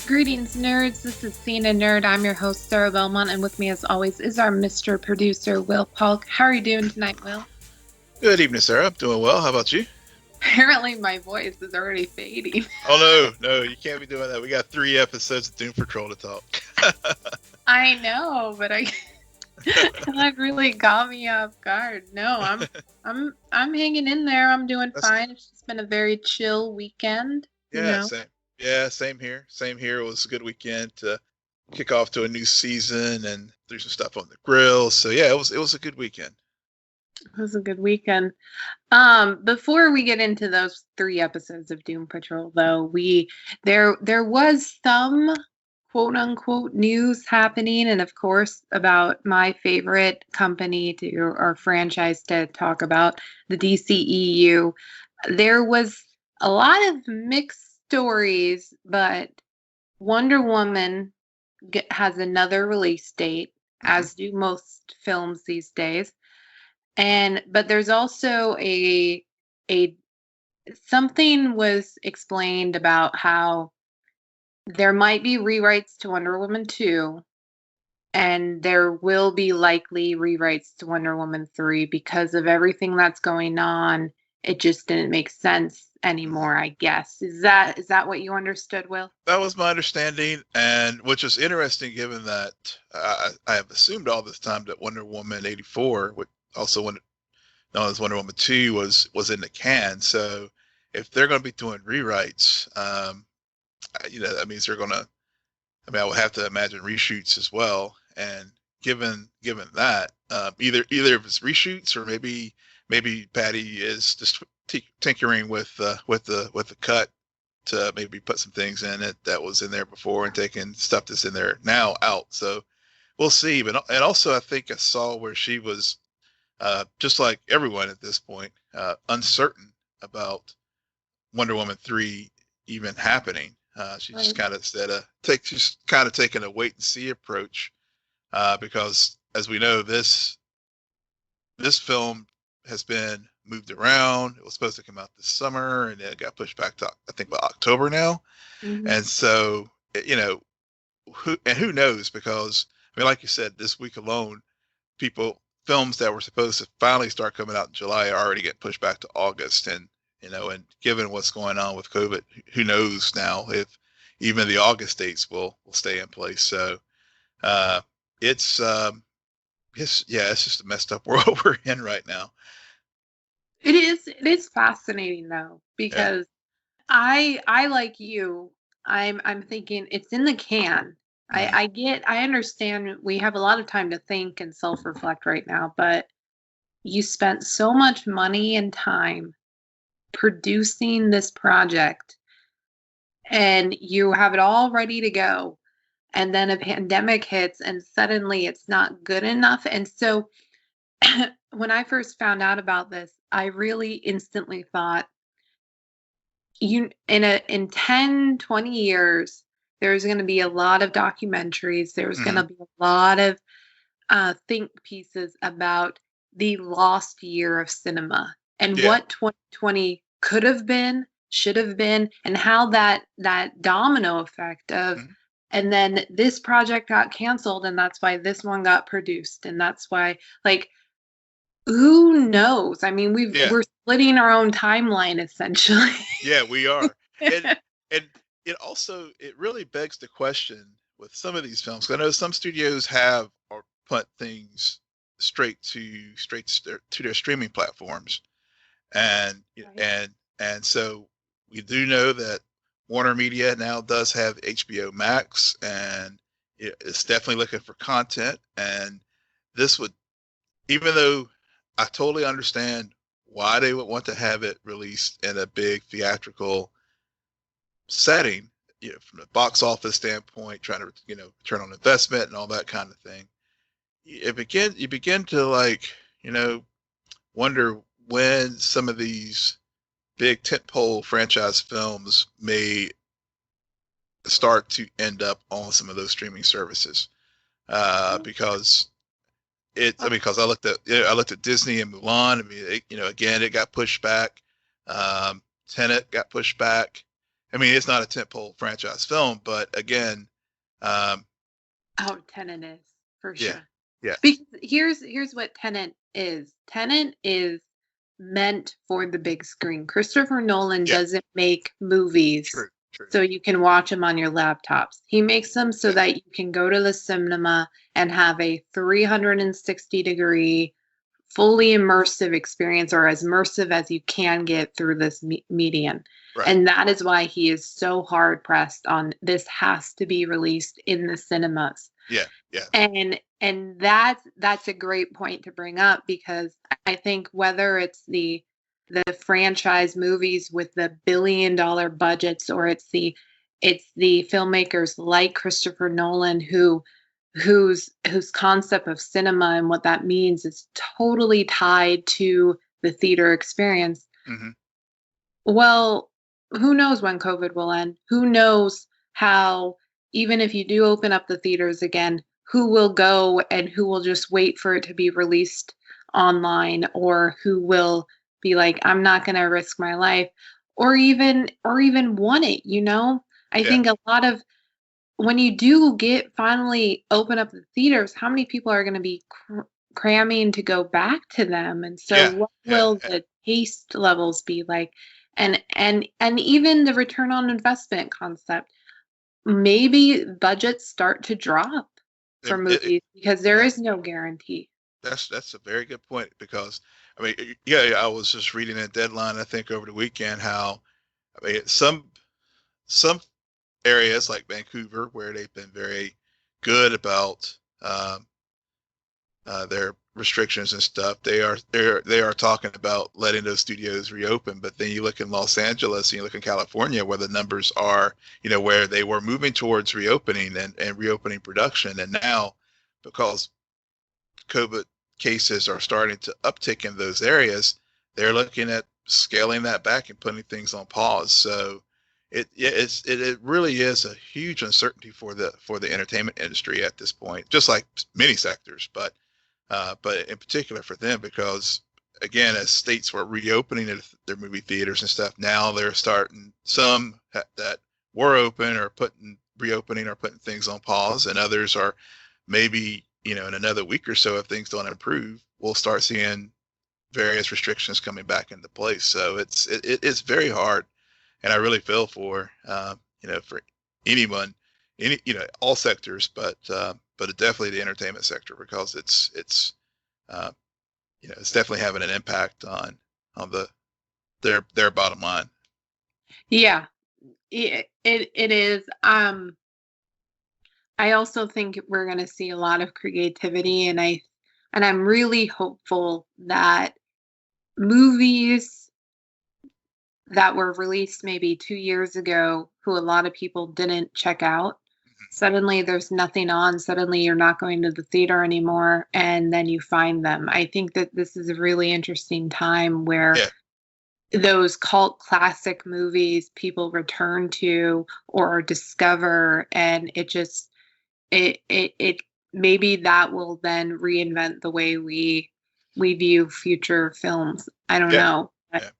Greetings, nerds. This is SNN Nerd. I'm your host, Sarah Belmont, and with me, as always, is our Mr. Producer, Will Polk. How are you doing tonight, Will? Good evening, Sarah. I'm doing well. How about you? Apparently, my voice is already fading. Oh no, you can't be doing that. We got 3 episodes of Doom Patrol to talk. I know, but that really got me off guard. No, I'm hanging in there. I'm doing That's fine. It's just been a very chill weekend, you yeah, know. same. Yeah, same here. Same here. It was a good weekend to kick off to a new season and threw some stuff on the grill. So yeah, it was a good weekend. It was a good weekend. Before we get into those 3 episodes of Doom Patrol, though, there was some quote unquote news happening, and of course about my favorite company to or franchise to talk about, the DCEU. There was a lot of mixed stories, but Wonder Woman has another release date, Hmm. as do most films these days. But there's also a something was explained about how there might be rewrites to Wonder Woman 2, and there will be likely rewrites to Wonder Woman 3 because of everything that's going on. It just didn't make sense Hmm. anymore, I guess. Is that what you understood, Will? That was my understanding, and which was interesting given that I have assumed all this time that Wonder Woman 84, which also known as Wonder Woman 2, was in the can. So if they're going to be doing rewrites, that means they're going to. I mean, I would have to imagine reshoots as well. And given that, either if it's reshoots or maybe Patty is just tinkering with the cut to maybe put some things in it that was in there before and taking stuff that's in there now out. So we'll see. But and also I think I saw where she was just like everyone at this point uncertain about Wonder Woman 3 even happening. She just Right. kind of said, she's kind of taking a wait and see approach because, as we know, this film has been moved around. It was supposed to come out this summer, and it got pushed back to I think about October now. Hmm. And so, who knows? Because I mean, like you said, this week alone, films that were supposed to finally start coming out in July are already getting pushed back to August, and given what's going on with COVID, who knows now if even the August dates will stay in place. So uh, it's it's just a messed up world we're in right now. It is fascinating though, Yeah. because I like you. I'm thinking it's in the can. Hmm. I understand we have a lot of time to think and self-reflect right now, but you spent so much money and time producing this project, and you have it all ready to go, and then a pandemic hits and suddenly it's not good enough. And so when I first found out about this, I really instantly thought, you in 10, 20 years, there's going to be a lot of documentaries, there's going Hmm. to be a lot of think pieces about the lost year of cinema and Yeah. what 2020 could have been, should have been, and how that domino effect of, Hmm. and then this project got canceled and that's why this one got produced, and that's why, like, who knows? I mean, Yeah. we're splitting our own timeline essentially. Yeah. We are. And it really begs the question with some of these films. 'Cause I know some studios have or put things straight to their streaming platforms, and Right. and so we do know that Warner Media now does have HBO Max, and it's definitely looking for content. And this would, even though I totally understand why they would want to have it released in a big theatrical setting, from a box office standpoint, trying to return on investment and all that kind of thing. You begin to, like, wonder when some of these big tentpole franchise films may start to end up on some of those streaming services. Because because I looked at Disney and Mulan. I mean, again, it got pushed back. Tenet got pushed back. I mean, it's not a tentpole franchise film, but again, um, Oh, Tenet is for yeah, sure. yeah, Because here's what Tenet is. Tenet is meant for the big screen. Christopher Nolan yeah, doesn't make movies true, true, so you can watch them on your laptops. He makes them so yeah, that you can go to the cinema and have a 360-degree fully immersive experience, or as immersive as you can get through this medium. right, And that is why he is so hard pressed on this has to be released in the cinemas. yeah, yeah, And that's a great point to bring up, because I think whether it's the franchise movies with the billion-dollar budgets, or it's the filmmakers like Christopher Nolan whose concept of cinema and what that means is totally tied to the theater experience. hmm, Well, who knows when COVID will end? Who knows how, even if you do open up the theaters again, who will go and who will just wait for it to be released online, or who will be like, I'm not going to risk my life, or even want it. I yeah, think a lot of, when you do get finally open up the theaters, how many people are going to be cramming to go back to them? And so yeah, what yeah, will the taste levels be like? And even the return on investment concept, maybe budgets start to drop for movies because there yeah. is no guarantee. That's a very good point because I mean, yeah, I was just reading a deadline I think over the weekend how I mean some areas like Vancouver where they've been very good about their restrictions and stuff. They are talking about letting those studios reopen. But then you look in Los Angeles and you look in California where the numbers are, where they were moving towards reopening and reopening production, and now because COVID cases are starting to uptick in those areas, they're looking at scaling that back and putting things on pause. So it really is a huge uncertainty for the entertainment industry at this point, just like many sectors, but in particular for them because again, as states were reopening their movie theaters and stuff, now they're starting some that were open or reopening or putting things on pause, and others are maybe in another week or so, if things don't improve, we'll start seeing various restrictions coming back into place. So it's very hard, and I really feel for anyone, all sectors, but definitely the entertainment sector because uh, it's definitely having an impact on their bottom line. Yeah, it is. I also think we're going to see a lot of creativity, and I'm really hopeful that movies that were released maybe 2 years ago, who a lot of people didn't check out, suddenly there's nothing on. Suddenly you're not going to the theater anymore, and then you find them. I think that this is a really interesting time where Yeah, those cult classic movies people return to or discover, and it maybe that will then reinvent the way we view future films. I don't yeah, know. yeah.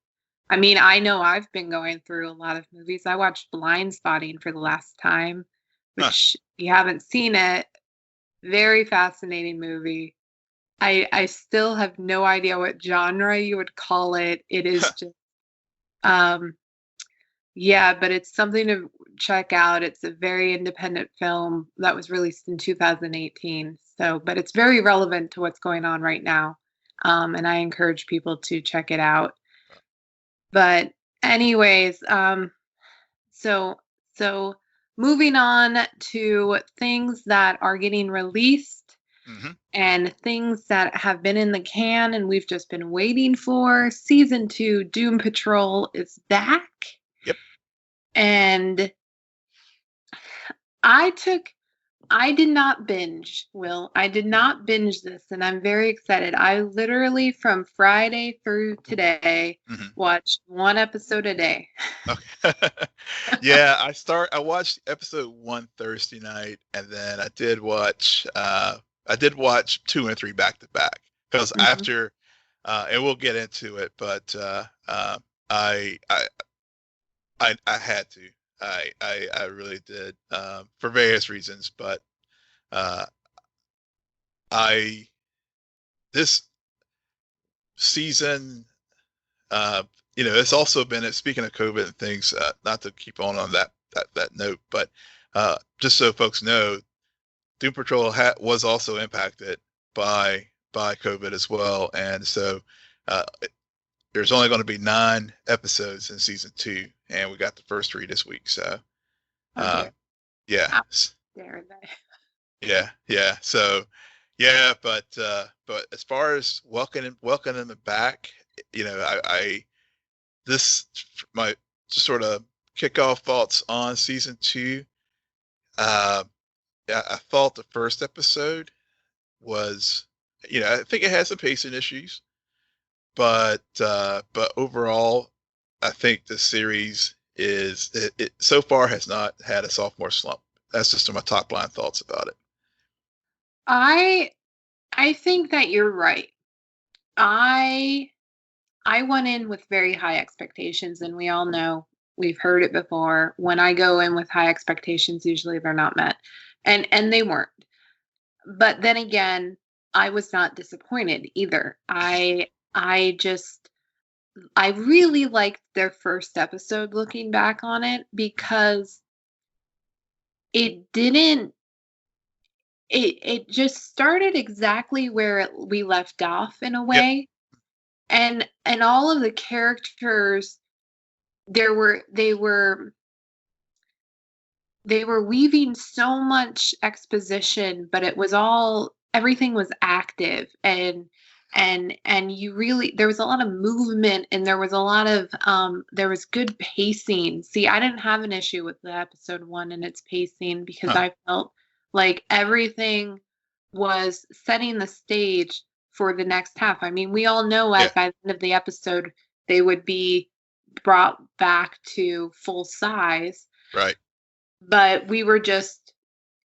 I mean, I know I've been going through a lot of movies. I watched Blind Spotting for the last time, Huh. which, if you haven't seen it, very fascinating movie. I still have no idea what genre you would call it. It is just um yeah, but it's something to check out. It's a very independent film that was released in 2018. So, but it's very relevant to what's going on right now. And I encourage people to check it out. But anyways, so so moving on to things that are getting released Hmm. and things that have been in the can and we've just been waiting for. Season 2 Doom Patrol is back. Yep. And I took I did not binge, Will. I did not binge this, and I'm very excited. I literally, from Friday through today, Hmm. watched one episode a day. Okay. Yeah, I watched episode 1 Thursday night, and then I did watch 2 and 3 back to back because Mhm. after and we'll get into it, but I I had to. I really did, for various reasons, but uh, I this season, uh, it's also been, speaking of COVID and things, not to keep on that note, but just so folks know, Doom Patrol was also impacted by COVID as well, and so uh, there's only going to be 9 episodes in season 2, and we got the first 3 this week. So, Oh dear. yeah, How dare they? yeah. So, yeah, but as far as welcoming them back, I this my just sort of kickoff thoughts on season 2. Uh, I thought the first episode was, I think it has some pacing issues, but overall, I think the series it so far has not had a sophomore slump. That's just my top line thoughts about it. I I think that you're right. I I went in with very high expectations, and we all know, we've heard it before. When I go in with high expectations, usually they're not met. And they weren't. But then again, I was not disappointed either. I really liked their first episode looking back on it, because it didn't it just started exactly where we left off in a Yep. way. And all of the characters, there were they were weaving so much exposition, but it was all everything was active, and you really, there was a lot of movement, and there was a lot of there was good pacing. See, I didn't have an issue with the episode 1 and its pacing, because Huh. I felt like everything was setting the stage for the next half. I mean, we all know Yeah. at by the end of the episode they would be brought back to full size, Right. but we were just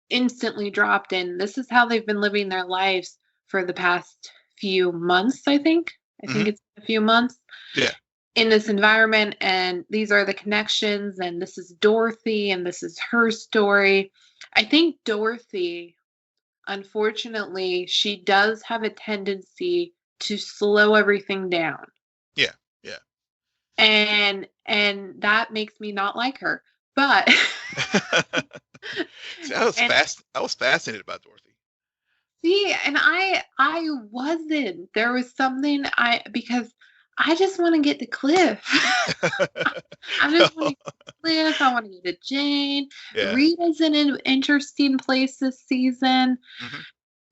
instantly dropped in. This is how they've been living their lives for the past few months, I think. I think Hmm. it's a few months Yeah. in this environment, and these are the connections, and this is Dorothy, and this is her story. I think Dorothy, unfortunately, she does have a tendency to slow everything down. Yeah. Yeah. And that makes me not like her. But See, and I was fascinated by Dorothy. see, and I wasn't. There was something, because I just want to get to Cliff. I just want to get to Cliff. I want to get to Jane. Yeah. Rita's in an interesting place this season.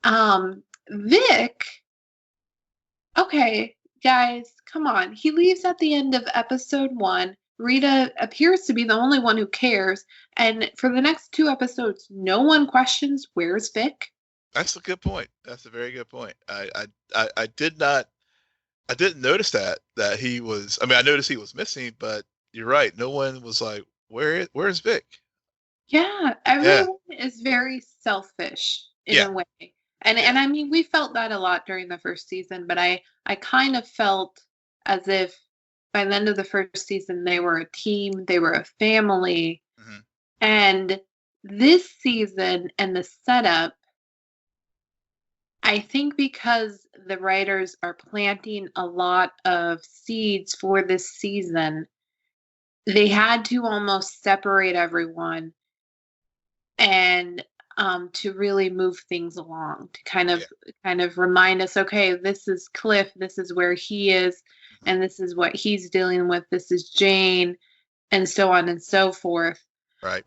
Hmm. Vic, okay, guys, come on. He leaves at the end of episode 1. Rita appears to be the only one who cares, and for the next 2 episodes, no one questions where's Vic. That's a good point. That's a very good point. I did not I didn't notice that he was. I mean, I noticed he was missing, but you're right. No one was like, where's Vic? Yeah, Yeah. everyone is very selfish in Yeah. a way. And Yeah. and I mean, we felt that a lot during the first season, but I kind of felt as if by the end of the first season they were a team, they were a family. Hmm. And this season and the setup, I think because the writers are planting a lot of seeds for this season, they had to almost separate everyone, and to really move things along, to Yeah. kind of remind us, okay, this is Cliff, this is where he is, Hmm. and this is what he's dealing with, this is Jane, and so on and so forth, Right.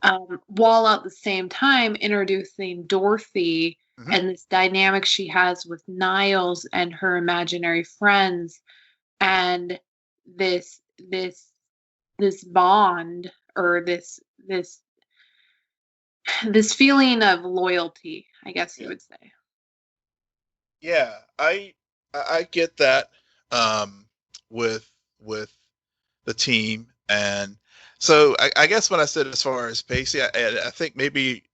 while at the same time introducing Dorothy Hmm. and this dynamic she has with Niles and her imaginary friends, and this this this bond, or this feeling of loyalty, I guess you Yeah. would say. Yeah. I get that, um, with with the team, and so I guess when I said as far as pacing, I think maybe,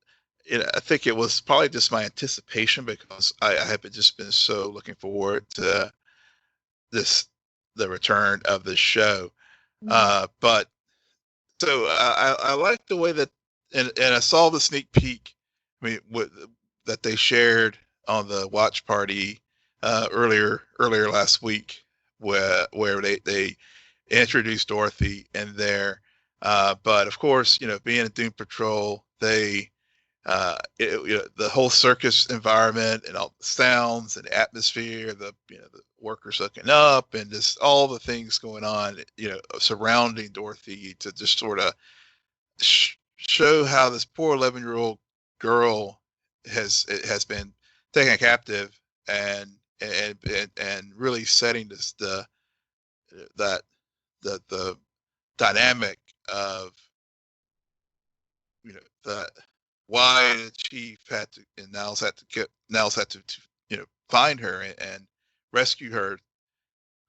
I think it was probably just my anticipation, because I have just been so looking forward to this the return of the show. Mhm. But So I like the way that, and I saw the sneak peek. I mean, that they shared on the watch party earlier last week, where they introduced Dorothy in there. But of course, being a Doom Patrol, the whole circus environment and all the sounds and atmosphere, the workers hooking up and just all the things going on, surrounding Dorothy, to just sort of show how this poor 11-year-old girl has been taken captive, and really setting that the dynamic of, that why the chief had to, and Niles had to find her and rescue her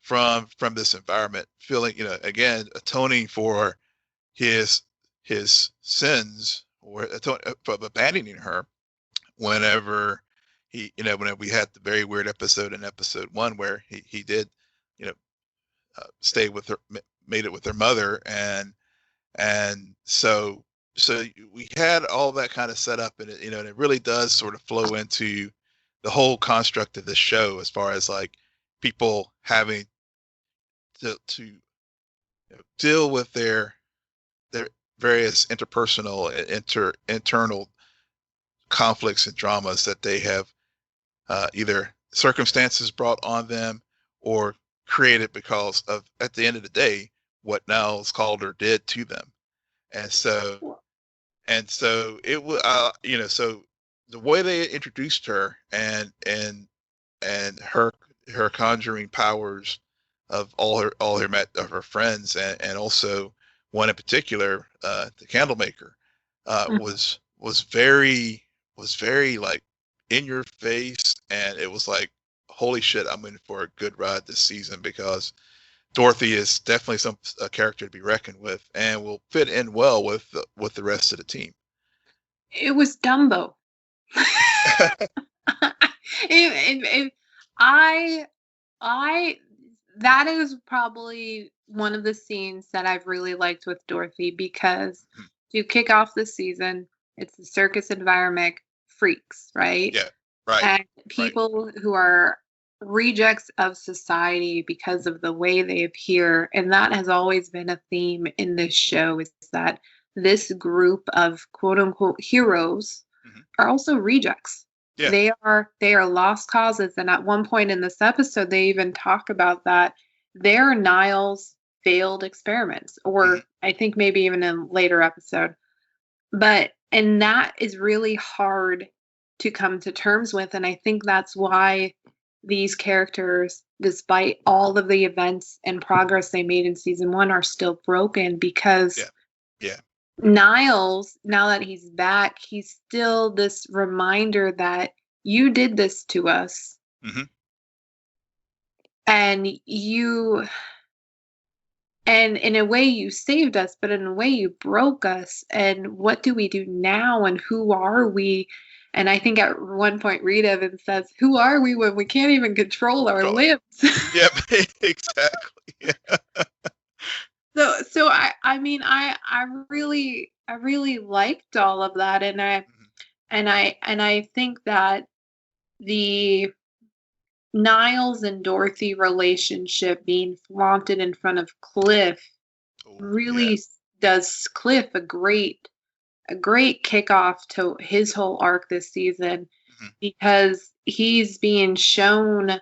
from this environment, feeling, again, atoning for his his sins, or for abandoning her whenever whenever we had the very weird episode in episode 1 where he did, you know stay with her, made it with her mother, and so we had all that kind of set up, and and it really does sort of flow into the whole construct of this show, as far as like people having to deal with their various interpersonal and internal conflicts and dramas that they have, either circumstances brought on them or created because of, at the end of the day, what Niles Calder did to them. And so it was, so the way they introduced her, and her conjuring powers of of her friends, and also one in particular, the Candlemaker, Mm. was very like in your face, and it was like, holy shit, I'm in for a good ride this season, because Dorothy is definitely a character to be reckoned with, and will fit in well with the rest of the team. It was Dumbo. It- I that is probably one of the scenes that I've really liked with Dorothy, because to kick off the season, it's the circus environment, freaks, right? Yeah, right, And right. people who are rejects of society because of the way they appear. And that has always been a theme in this show, is that this group of quote unquote heroes Mhm. are also rejects. Yeah. They are lost causes. And at one point in this episode, they even talk about that they're Niles' failed experiments, or Mhm. I think maybe even in a later episode. And that is really hard to come to terms with. And I think that's why these characters, despite all of the events and progress they made in season 1, are still broken, because Yeah. Yeah. Niles, now that he's back, he's still this reminder that you did this to us, Mm-hmm. and and in a way you saved us, but in a way you broke us. And what do we do now? And who are we? And I think at one point Rita even says, "Who are we when we can't even control our limbs?" Yep, exactly. Yeah. So I really liked all of that, and I think that the Niles and Dorothy relationship being flaunted in front of Cliff Oh, yeah. really does Cliff a great kickoff to his whole arc this season, Mhm. because he's being shown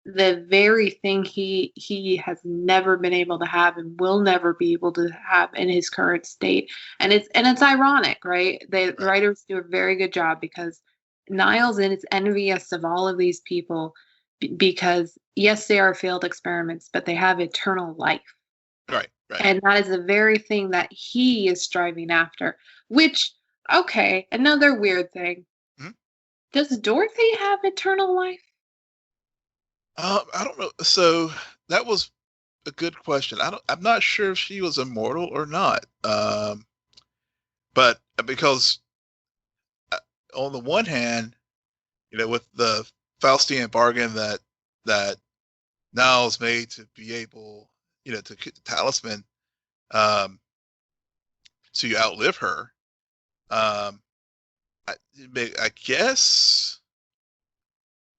the very thing he has never been able to have and will never be able to have in his current state. And it's ironic, right? The Right. writers do a very good job, because Niles is envious of all of these people, because yes, they are failed experiments, but they have eternal life. Right. Right. And that is the very thing that he is striving after. Which, okay, another weird thing. Mhm. Does Dorothy have eternal life? I don't know. So that was a good question. I'm not sure if she was immortal or not. But because, uh, on the one hand, with the Faustian bargain that Niles made to be able, to get the talisman, um, to outlive her. Um, I guess.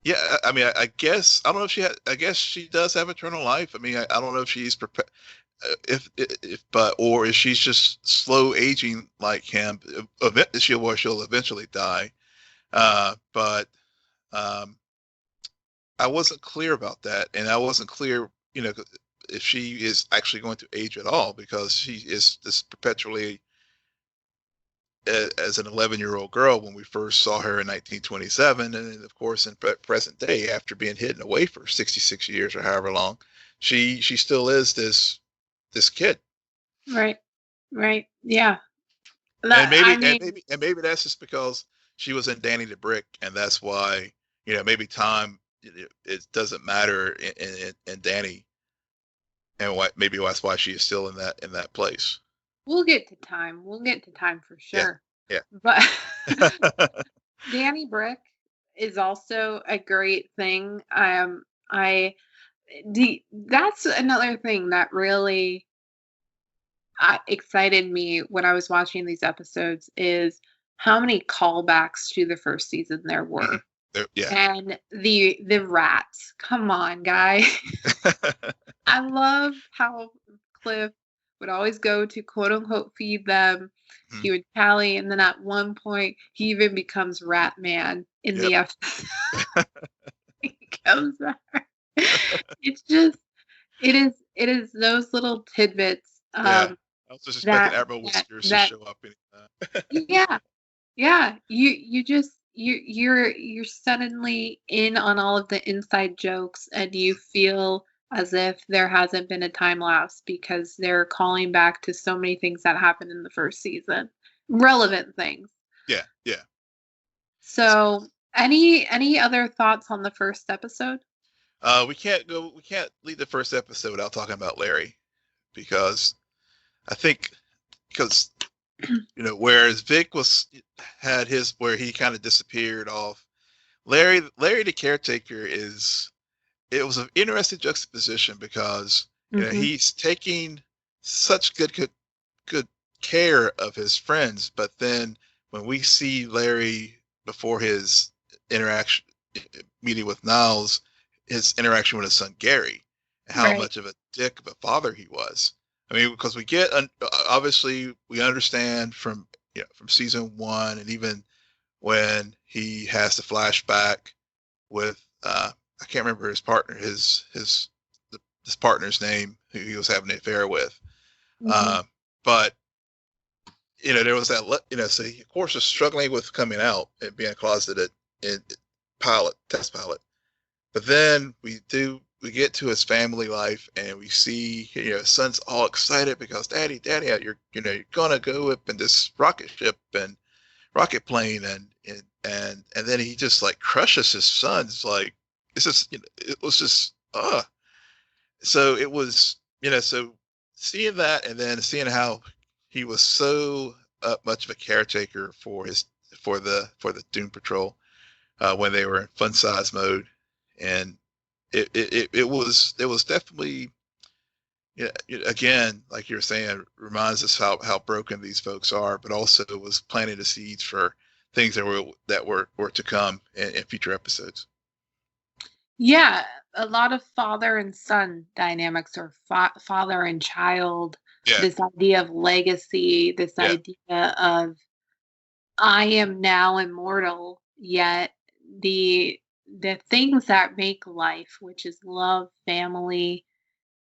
Yeah, I mean, I guess I don't know if she had. I guess she does have eternal life. I mean, I don't know if she's prepared, if but or if she's just slow aging like him. She'll eventually die. But um, I wasn't clear about that, and I wasn't clear, if she is actually going to age at all because she is this perpetually as an 11-year-old girl when we first saw her in 1927, and of course in present day, after being hidden away for 66 years or however long, she still is this kid. Right. Right. Yeah. And I mean, maybe that's just because she was in Danny the Brick, and that's why maybe time it doesn't matter in Danny, and maybe that's why she is still in that place. we'll get to time. We'll get to time for Yeah, sure. yeah. But Danny Brick is also a great thing. That's another thing that really excited me when I was watching these episodes is how many callbacks to the first season there were. Yeah. And the rats. Come on, guy. I love how Cliff would always go to quote unquote feed them. He would tally, and then at one point he even becomes Rat Man in the episode. He comes there. It's just it is those little tidbits Yeah. I was just expecting Admiral Whiskers to show up. Yeah. Yeah. You're suddenly in on all of the inside jokes, and you feel as if there hasn't been a time lapse because they're calling back to so many things that happened in the first season. Relevant things. Yeah, yeah. So any other thoughts on the first episode? We can't leave the first episode without talking about Larry, because I think whereas Vic had his where he kind of disappeared off, Larry the caretaker it was an interesting juxtaposition because he's taking such good care of his friends, but then when we see Larry before his interaction meeting with Niles, his interaction with his son Gary, and how much of a dick of a father he was. I mean, because we get obviously we understand from season 1, and even when he has the flashback with I can't remember his partner, his partner's name, who he was having an affair with. But there was that so he of course was struggling with coming out and being closeted in test pilot. But then we get to his family life, and we see his son's all excited because daddy, you're gonna go up in this rocket ship and rocket plane, and then he just like crushes his son. It's like it's just it was just so it was so seeing that, and then seeing how he was so much of a caretaker for the Doom Patrol when they were in fun size mode, and it was definitely again, like you're saying, reminds us how broken these folks are, but also was planting the seeds for things that were to come in future episodes. Yeah, a lot of father and son dynamics, or father and child. Yeah. This idea of legacy, this idea of I am now immortal, yet the things that make life, which is love, family,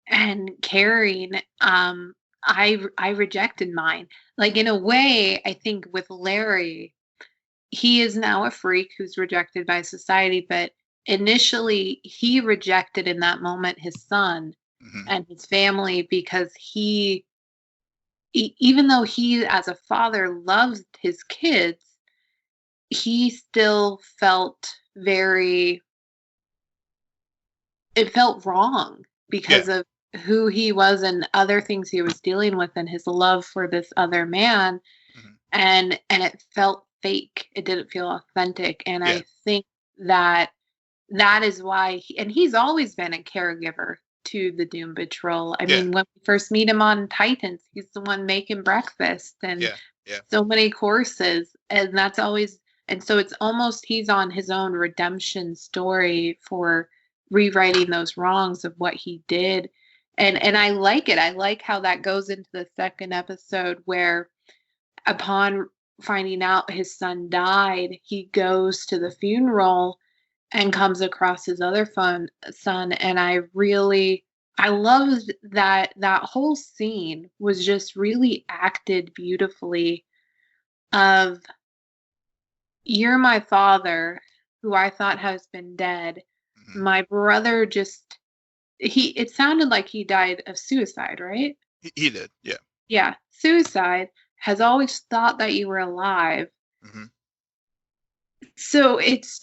and caring, I rejected mine. Like, in a way, I think with Larry, he is now a freak who's rejected by society, but initially he rejected in that moment his son and his family because even though he as a father loved his kids, he still felt it felt wrong because of who he was and other things he was dealing with and his love for this other man. And it felt fake. It didn't feel authentic. And I think that is why he's always been a caregiver to the Doom Patrol. I Yeah. mean, when we first meet him on Titans, he's the one making breakfast and Yeah. Yeah. so many courses. And that's always, and so it's almost he's on his own redemption story for rewriting those wrongs of what he did. And I like it. I like how that goes into the second episode where upon finding out his son died, he goes to the funeral and comes across his other son. And I loved that whole scene was just really acted beautifully of you're my father who I thought has been dead. Hmm. My brother just it sounded like he died of suicide, right? He did. Yeah. Yeah, suicide. Has always thought that you were alive. Hmm. So it's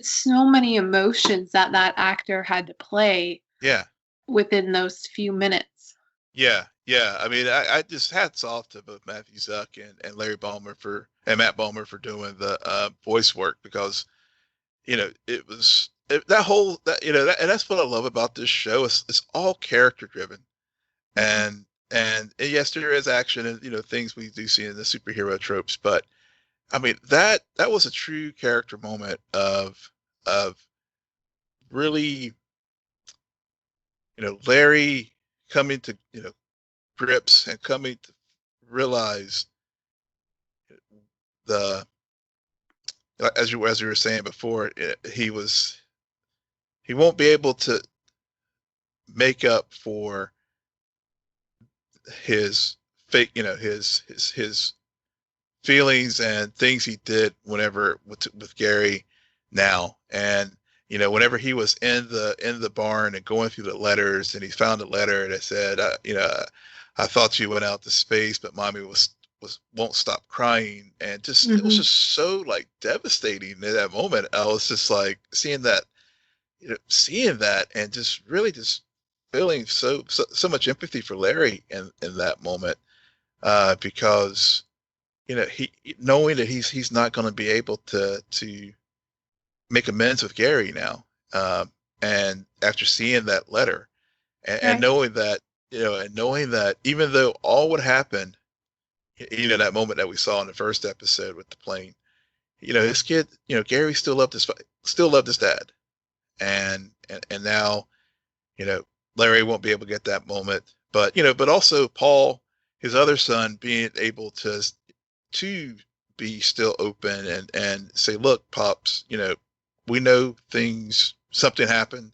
so many emotions that actor had to play Yeah. within those few minutes. Yeah. Yeah. I mean, I just hats off to both Matthew Zuck and Larry Ballmer and Matt Ballmer for doing the voice work, because it was that whole that that, and that's what I love about this show. It's all character driven, and yes, there is action and things we do see in the superhero tropes, but I mean that was a true character moment of really Larry coming to grips and coming to realize the as you were saying before, he won't be able to make up for his fake his feelings and things he did whenever with Gary now. And whenever he was in the barn and going through the letters, and he found a letter that said I thought you went out to space, but mommy was won't stop crying. And just it was Mm-hmm. just so like devastating in that moment. I was just like seeing that and just really just feeling so much empathy for Larry in that moment, because he knowing that he's not going to be able to make amends with Gary now, and after seeing that letter, and Right. knowing that even though all would happen, that moment that we saw in the first episode with the plane, his kid, Gary still loved his dad, and now Larry won't be able to get that moment, but also Paul, his other son, being able to be still open and say, look, pops, we know something happened,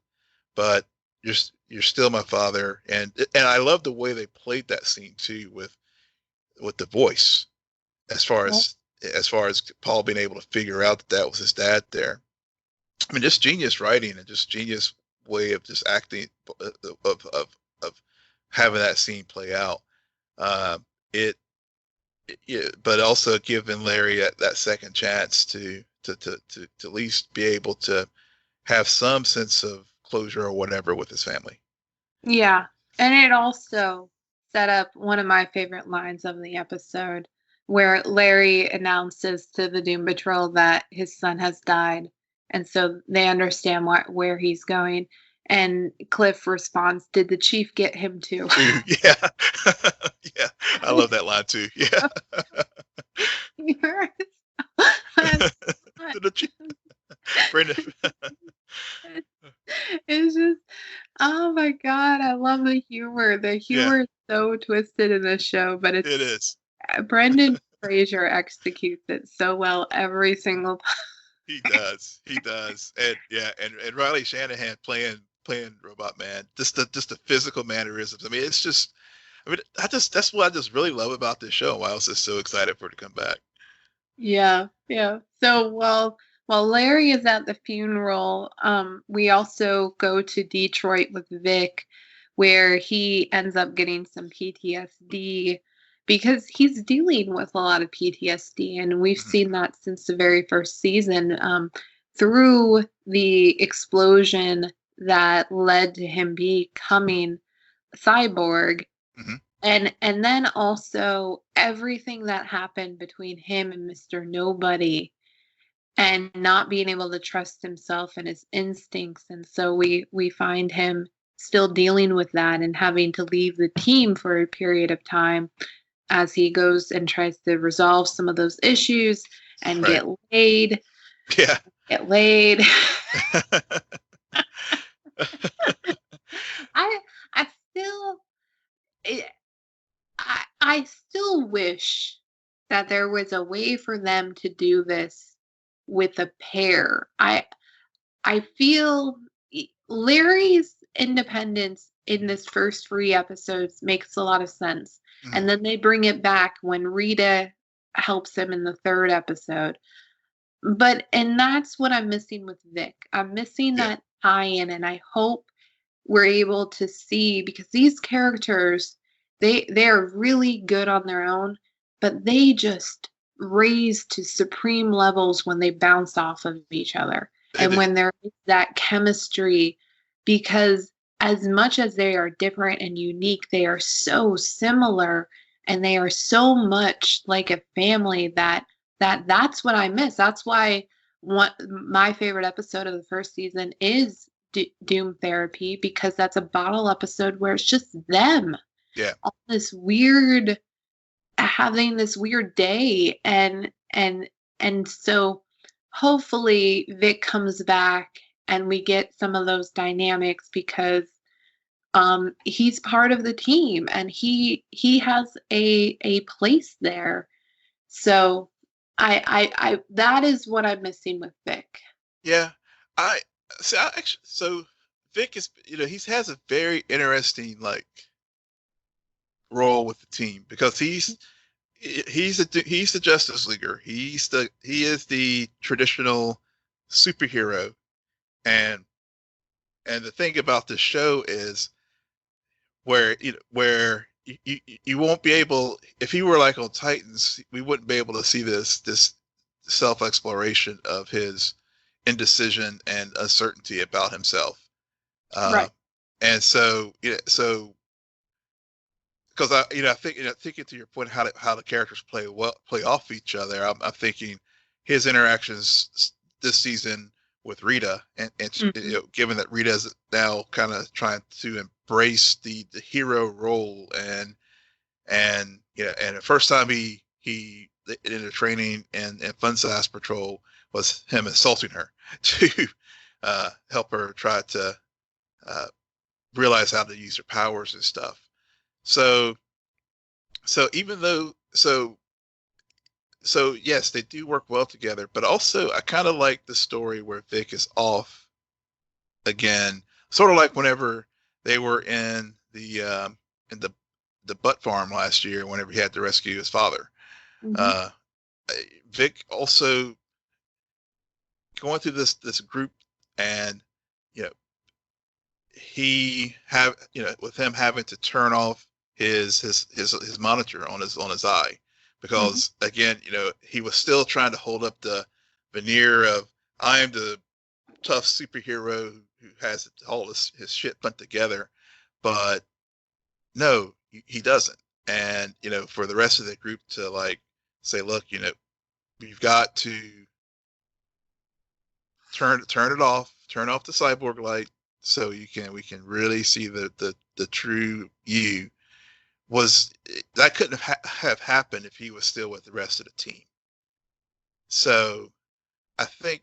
but you're still my father. And I love the way they played that scene too with the voice, as far Right. as Paul being able to figure out that was his dad there. I mean, just genius writing and just genius way of just acting, of having that scene play out. Uh, it, yeah, but also giving Larry that second chance to at least be able to have some sense of closure or whatever with his family. Yeah. And it also set up one of my favorite lines of the episode where Larry announces to the Doom Patrol that his son has died. And so they understand where he's going. And Cliff responds, "Did the chief get him too?" Too, yeah, yeah, I love that line too. Yeah, That's- to the Brendan. it's just, oh my God, I love the humor. The Yeah, humor is so twisted in this show, but it's it is. Brendan Fraser executes it so well every single time. He does, and yeah, and Riley Shanahan playing Robot Man, just the physical mannerisms. I mean, it's just, I mean, that's what I just really love about this show. Why I was just so excited for it to come back. Yeah, yeah. So while Larry is at the funeral, we also go to Detroit with Vic, where he ends up getting some PTSD because he's dealing with a lot of PTSD, and we've Mhm. seen that since the very first season, through the explosion that led to him becoming a cyborg. Mhm. And then also everything that happened between him and Mr. Nobody and not being able to trust himself and his instincts. And so we find him still dealing with that and having to leave the team for a period of time as he goes and tries to resolve some of those issues and Right. get laid. Yeah. Get laid. I I still I still wish that there was a way for them to do this with a pair. I feel Larry's independence in this first 3 episodes makes a lot of sense. And Mhm. then they bring it back when Rita helps him in the 3rd episode. And that's what I'm missing with Vic. I'm missing Yeah. that tie-in, and I hope we're able to see, because these characters, they are really good on their own, but they just raise to supreme levels when they bounce off of each other They and do. when there is that chemistry, because as much as they are different and unique, they are so similar, and they are so much like a family that's what I miss. That's why my favorite episode of the first season is Doom Therapy, because that's a bottle episode where it's just them Yeah. on this weird, having this weird day, and so hopefully Vic comes back and we get some of those dynamics, because he's part of the team and he has a place there. So I that is what I'm missing with Vic. Yeah. I see. I actually, so Vic is, he has a very interesting like role with the team because he's the Justice Leaguer. He is the traditional superhero, and the thing about this show is where you won't be able, if he were like on Titans, we wouldn't be able to see this self exploration of his indecision and uncertainty about himself. Uh, Right. and so because I think, thinking to your point, how the characters play off each other. I'm thinking his interactions this season with Rita, and Mhm. given that Rita is now kind of trying to embrace the hero role, and the first time he in a training and Fun Size Patrol was him insulting her to help her try to uh, realize how to use her powers and stuff. So even though yes, they do work well together, but also I kind of like the story where Vic is off again, sort of like whenever they were in the butt farm last year, whenever he had to rescue his father. Mhm. Uh, Vic also going through this group, and you know with him having to turn off his monitor on his eye, Mhm. because again, he was still trying to hold up the veneer of, I am the tough superhero who has all his shit put together, but no, he doesn't. And for the rest of the group to like say, look, we've got to turn it off, turn off the cyborg light, so we can really see the true you. Was That couldn't have happened if he was still with the rest of the team. So I think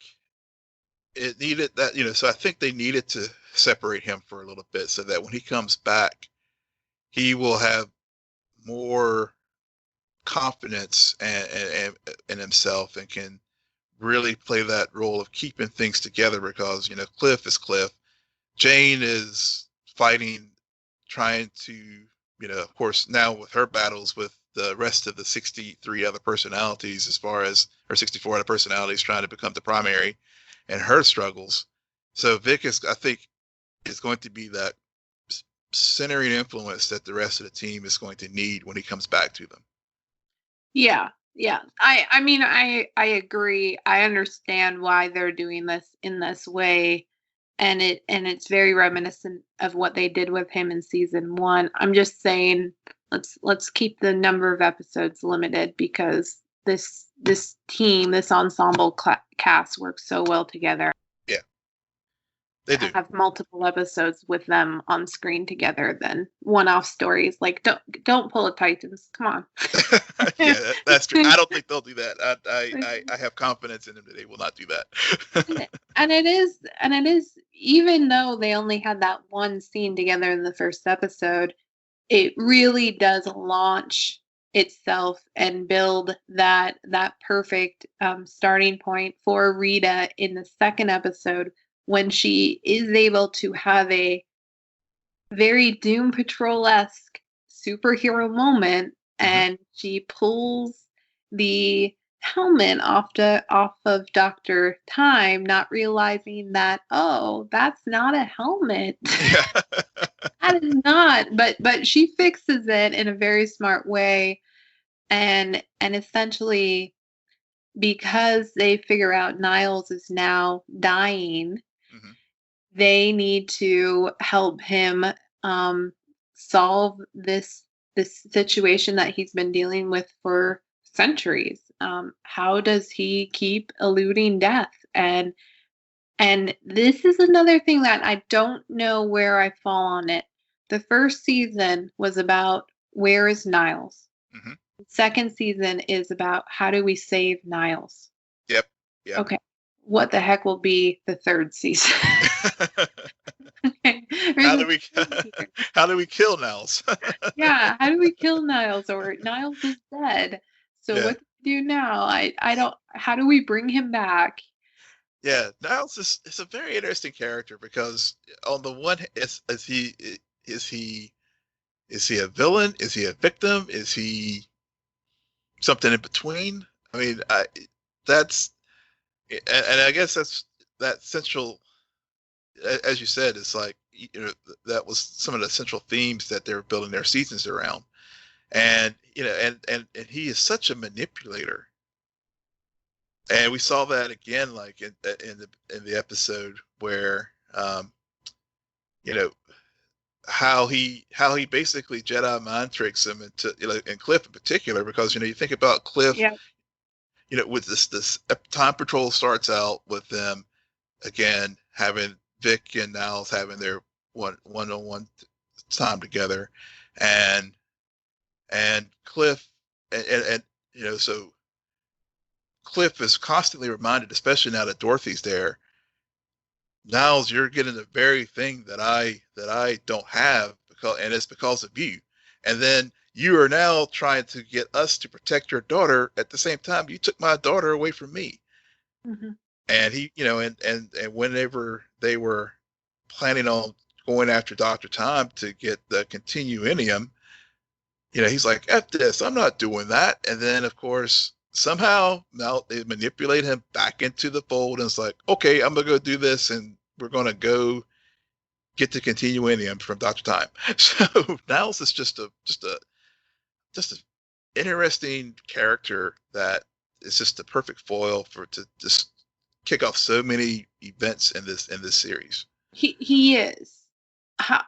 it needed that, so I think they needed to separate him for a little bit so that when he comes back, he will have more confidence in himself, and can really play that role of keeping things together, because Cliff is Cliff. Jane is fighting, trying to, of course, now with her battles with the rest of the 63 other personalities, as far as her 64 other personalities trying to become the primary, and her struggles. So Vic I think, is going to be that centering influence that the rest of the team is going to need when he comes back to them. Yeah, yeah. I mean, I agree. I understand why they're doing this in this way, and it's very reminiscent of what they did with him in season 1. I'm just saying, let's keep the number of episodes limited, because this team, this ensemble cast works so well together. Yeah. They do. have multiple episodes with them on screen together than one-off stories. Like, don't pull a Titans. Come on. Yeah, that's true. I don't think they'll do that. I have confidence in them that they will not do that. And it is, even though they only had that one scene together in the first episode, it really does launch itself and build that perfect starting point for Rita in the second episode, when she is able to have a very Doom Patrol-esque superhero moment, and she pulls the helmet off of Dr. Time, not realizing that, oh, that's not a helmet. Yeah. That is not, but she fixes it in a very smart way, and essentially, because they figure out Niles is now dying, Mhm. they need to help him solve this situation that he's been dealing with for centuries. How does he keep eluding death? And this is another thing that I don't know where I fall on it. The first season was about where is Niles. Mhm. The second season is about how do we save Niles. Yep. Yep. Okay, what the heck will be the third season? Okay. How There's do a we theme here. how do we kill Niles? Yeah, how do we kill Niles? Or Niles is dead. So Yeah. what do we do now? I don't, how do we bring him back? Yeah, Niles is a very interesting character because on the one is he is he a villain? Is he a victim? Is he something in between? I mean, that's and I guess that's that central, as you said, it's like, that was some of the central themes that they were building their seasons around. And and he is such a manipulator, and we saw that again, like in the episode where, you know how he basically Jedi mind tricks him into, and Cliff in particular, because you think about Cliff, Yeah. with this time patrol starts out with them again having Vic and Niles having their one-on-one time together, and Cliff, and so Cliff is constantly reminded, especially now that Dorothy's there, Niles, you're getting the very thing that I don't have, and it's because of you. And then you are now trying to get us to protect your daughter. At the same time, you took my daughter away from me. Hmm. And he, and whenever they were planning on going after Dr. Time to get the Continuinium, he's like, F this, I'm not doing that. And then, of course, somehow now they manipulate him back into the fold, and it's like, okay, I'm going to go do this, and we're going to go get the Continuinium from Dr. Time. So Niles is just a interesting character that is just the perfect foil to just kick off so many events in this series. He is.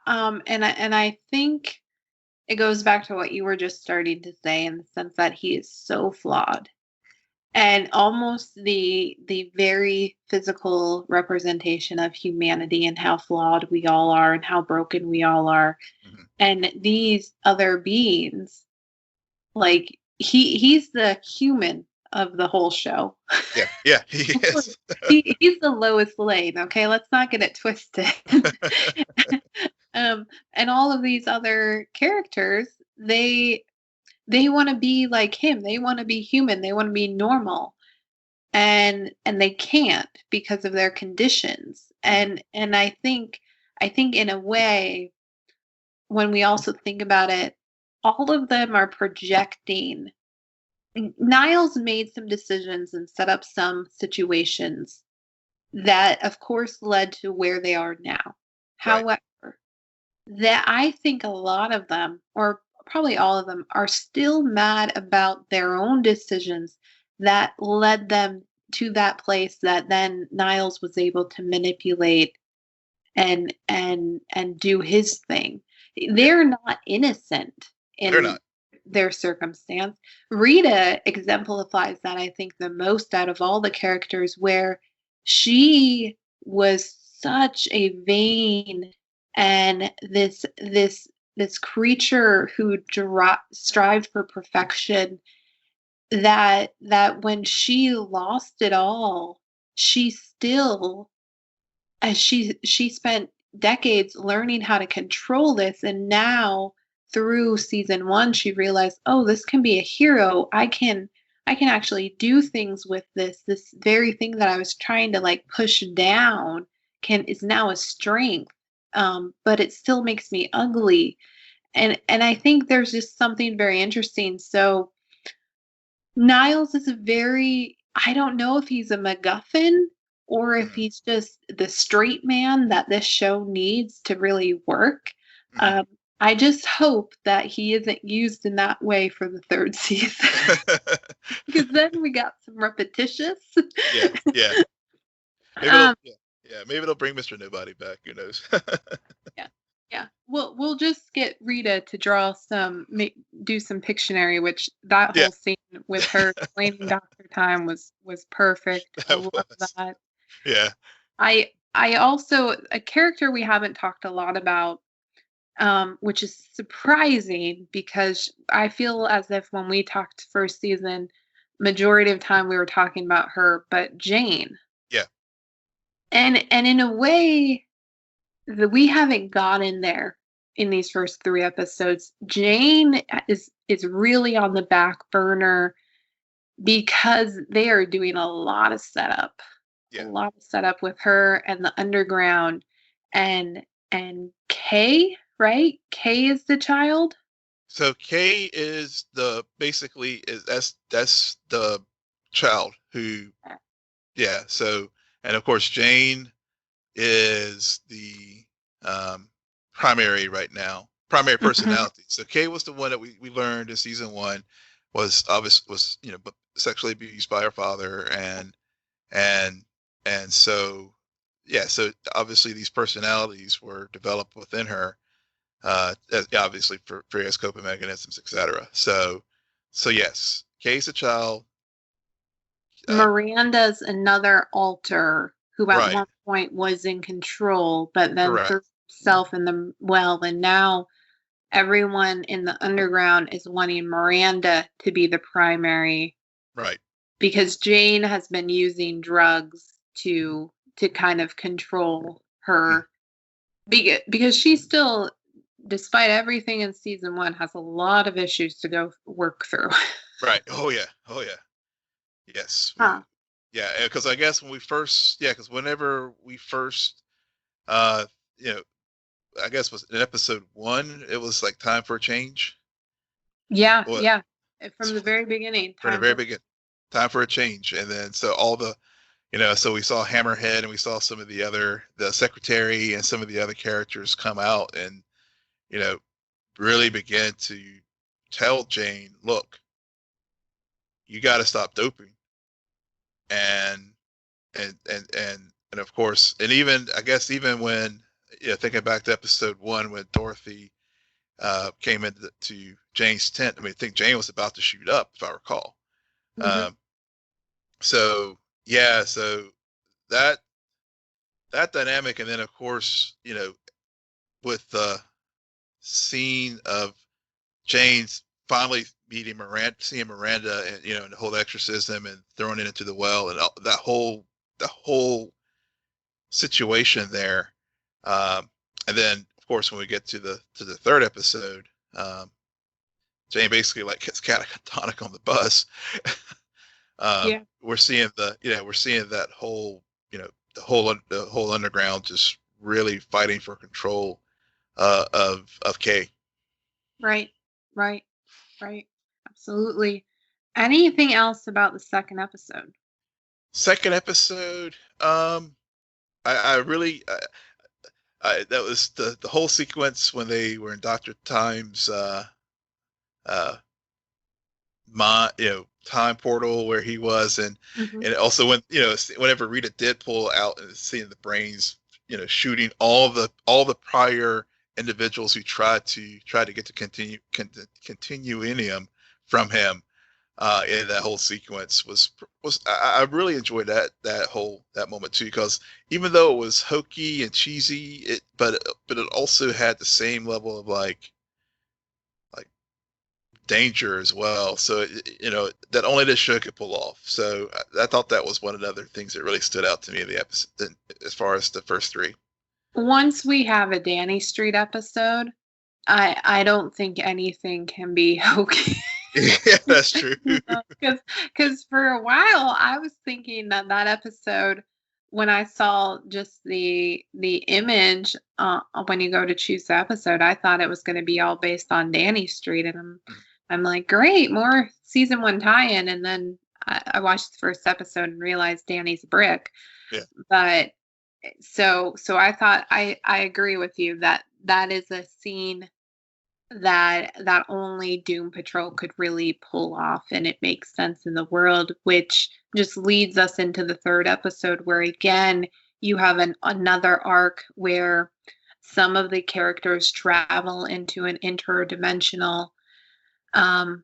And I think it goes back to what you were just starting to say, in the sense that he is so flawed, and almost the very physical representation of humanity, and how flawed we all are and how broken we all are. Mm-hmm. And these other beings, like, he's the human of the whole show. Yeah, he is. He's the lowest lane. Okay, let's not get it twisted. And all of these other characters, they want to be like him. They want to be human. They want to be normal, and they can't because of their conditions. And I think in a way, when we also think about it, all of them are projecting. Niles made some decisions and set up some situations that, of course, led to where they are now. Right. However, that I think a lot of them, or probably all of them, are still mad about their own decisions that led them to that place that then Niles was able to manipulate and do his thing. They're not innocent They're in not. their circumstance. Rita exemplifies that, I think, the most out of all the characters, where she was such a vain and this creature who strived for perfection, that when she lost it all, she still, as she spent decades learning how to control this, and now through season 1 she realized, oh, this can be a hero. I can actually do things with this very thing that I was trying to like push down is now a strength. But it still makes me ugly. And I think there's just something very interesting. So Niles is I don't know if he's a MacGuffin or if Mhm. he's just the straight man that this show needs to really work. Mhm. I just hope that he isn't used in that way for the 3rd season, because then we got some repetitious. Yeah, yeah. Maybe um, maybe they'll bring Mr. Nobody back. Who knows? yeah, yeah. We'll just get Rita to draw do some Pictionary, which that Yeah, whole scene with her explaining Doctor Time was perfect. I that love was. that. Yeah. I also, a character we haven't talked a lot about, which is surprising because I feel as if when we talked first season, majority of time we were talking about her, but Jane. Yeah. And in a way that we haven't gotten there in these first 3 episodes. Jane is really on the back burner because they are doing a lot of setup. A Yeah. lot of setup with her and the underground, and Kay, right? Kay is the child. So Kay is that's the child who, yeah. So, and of course Jane is the um, primary Mhm. personality. So Kay was the one that we learned in season 1 was but sexually abused by her father, and and so yeah, so obviously these personalities were developed within her, obviously for various coping mechanisms, etc. So yes, Kay's a child. Uh, Miranda's another alter who at right, one point was in control, but then threw correct, herself in the well, and now everyone in the underground is wanting Miranda to be the primary right. because Jane has been using drugs to kind of control Mm, her, because she still, despite everything in season 1, has a lot of issues to go work through. right. Oh yeah, oh yeah. Yes, Huh. yeah, because I guess because whenever we first, uh, you know, I guess was in episode 1, it was like time for a change. Yeah, What yeah. From the very beginning, from the time very for. beginning, time for a change, and then so all the, so we saw Hammerhead and we saw some of the secretary and some of the other characters come out and you know really begin to tell Jane, look, you got to stop doping, and and of course, and even I guess even when thinking back to episode 1 when Dorothy came into to Jane's tent. I mean, I think Jane was about to shoot up, if I recall. Mhm. Um, so yeah, so that that dynamic, and then of course, with the scene of Jane's finally meeting Miranda, seeing Miranda, and and the whole exorcism and throwing it into the well, and the whole situation there. And then, of course, when we get to the 3rd episode, um, Jane basically like gets catatonic on the bus. Yeah. We're seeing that whole the whole underground just really fighting for control of Kay. Right. Right. Right. Absolutely. Anything else about the second episode? Second episode, I really that was the whole sequence when they were in Doctor Time's uh time portal where he was, Mhm. and also when whenever Rita did pull out and seeing the brains, shooting all the prior individuals who tried to get to continuum from him, in that whole sequence was I really enjoyed that moment too, because even though it was hokey and cheesy, but it also had the same level of like danger as well. So that only this show could pull off. So I thought that was one of the other things that really stood out to me in the episode as far as the first three. Once we have a Danny Street episode, I don't think anything can be hokey. Yeah, that's true. Because for a while I was thinking that episode, when I saw just the image when you go to choose the episode, I thought it was going to be all based on Danny Street, and I'm like, great, more season 1 tie-in, and then I watched the first episode and realized Danny's a brick. Yeah. But so I thought I agree with you that is a scene that only Doom Patrol could really pull off, and it makes sense in the world, which just leads us into the third episode, where again you have another arc where some of the characters travel into an interdimensional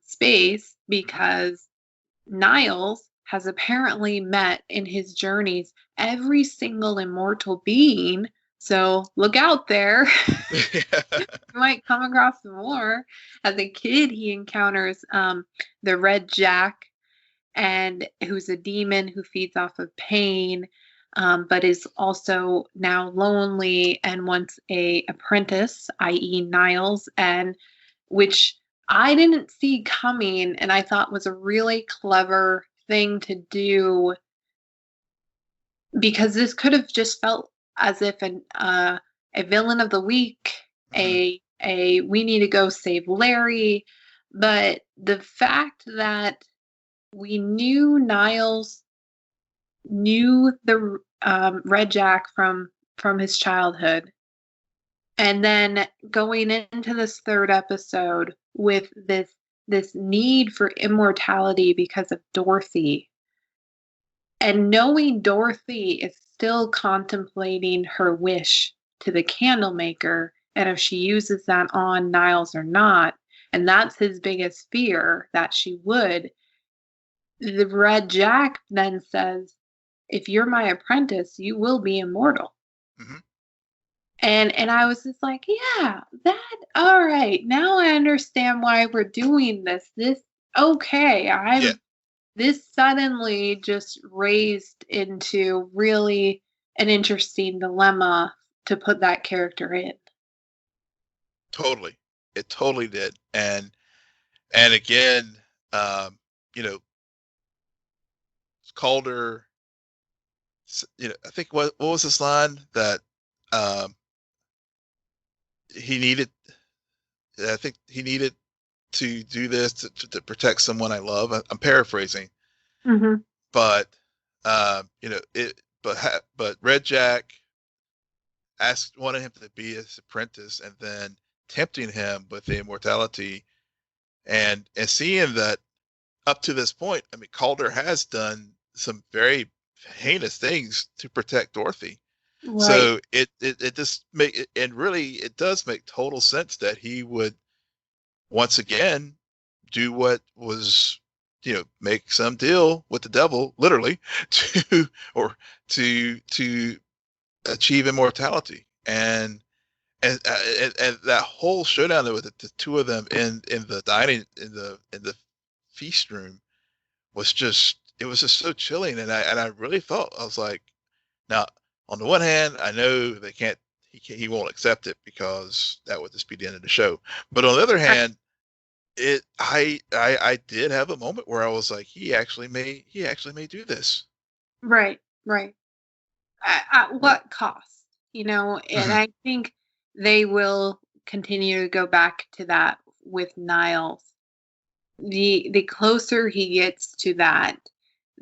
space, because Niles has apparently met in his journeys every single immortal being. So look out there. You might come across some more. As a kid, he encounters the Red Jack, and who's a demon who feeds off of pain, but is also now lonely and wants a apprentice, i.e. Niles, and which I didn't see coming, and I thought was a really clever thing to do, because this could have just felt as if a villain of the week, a we need to go save Larry, but the fact that we knew Niles knew the Red Jack from his childhood, and then going into this third episode with this need for immortality because of Dorothy, and knowing Dorothy is still contemplating her wish to the Candlemaker, and if she uses that on Niles or not, and that's his biggest fear, that she would. The Red Jack then says, if you're my apprentice, you will be immortal. Mm-hmm. And I was just like, yeah, all right. Now I understand why we're doing this. Okay. This suddenly just raised into really an interesting dilemma to put that character in. Totally. It totally did. And again, Calder, I think what was this line that he needed? I think he needed to do this to protect someone I love. I'm paraphrasing, but but Red Jack wanted him to be his apprentice, and then tempting him with the immortality, and seeing that up to this point, I mean, Calder has done some very heinous things to protect Dorothy. Right. So it just it does make total sense that he would once again do what was, make some deal with the devil, literally, to achieve immortality. And that whole showdown with the two of them in the dining in the feast room was just so chilling, and I really felt, I was like, now on the one hand, I know he won't accept it, because that would just be the end of the show. But on the other hand, I did have a moment where I was like, he actually may do this. Right. At what cost, and I think they will continue to go back to that with Niles. The closer he gets to that,